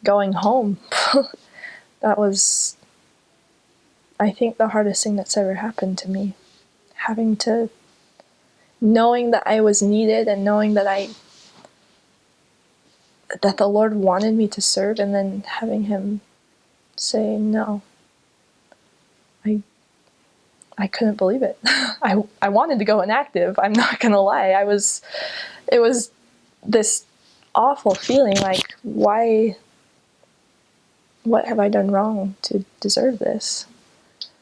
going home. That was, I think, the hardest thing that's ever happened to me. Having to, knowing that I was needed and knowing that that the Lord wanted me to serve, and then having him say no. I couldn't believe it. I wanted to go inactive. I'm not going to lie. It was this awful feeling like, why, what have I done wrong to deserve this?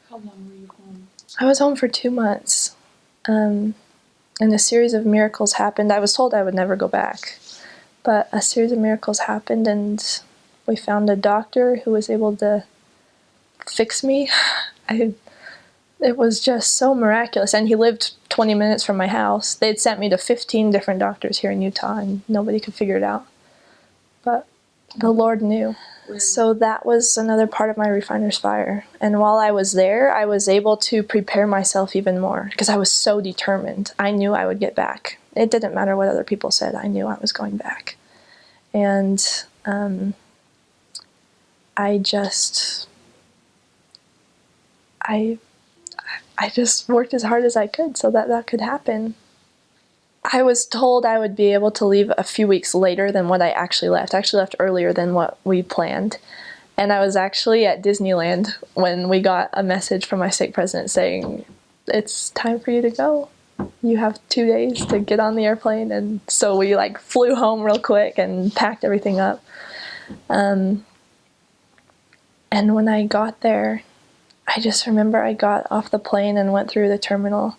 How long were you home? I was home for 2 months. And a series of miracles happened. I was told I would never go back. But a series of miracles happened, and we found a doctor who was able to fix me. It was just so miraculous. And he lived 20 minutes from my house. They'd sent me to 15 different doctors here in Utah, and nobody could figure it out. But the Lord knew. So that was another part of my refiner's fire. And while I was there, I was able to prepare myself even more because I was so determined. I knew I would get back. It didn't matter what other people said. I knew I was going back. And I just worked as hard as I could so that that could happen. I was told I would be able to leave a few weeks later than what I actually left. I actually left earlier than what we planned. And I was actually at Disneyland when we got a message from my stake president saying, it's time for you to go. You have 2 days to get on the airplane. And so we flew home real quick and packed everything up. And when I got there, I just remember I got off the plane and went through the terminal,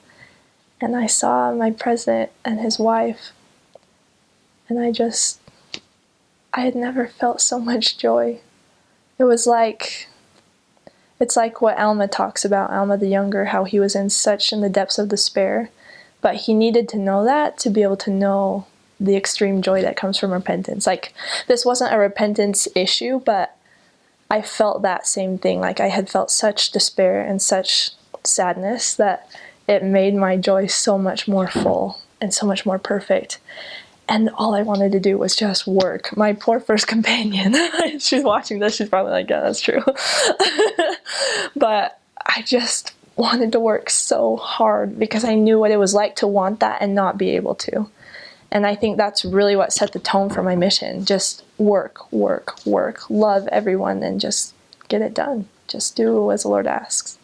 and I saw my president and his wife, and I had never felt so much joy. It was it's like what Alma talks about, Alma the Younger, how he was in the depths of despair, but he needed to know that to be able to know the extreme joy that comes from repentance. This wasn't a repentance issue, but I felt that same thing. I had felt such despair and such sadness that it made my joy so much more full and so much more perfect. And all I wanted to do was just work. My poor first companion, she's watching this, she's probably like, yeah, that's true. But I just wanted to work so hard because I knew what it was like to want that and not be able to. And I think that's really what set the tone for my mission. Just work, work, work, love everyone, and just get it done. Just do as the Lord asks.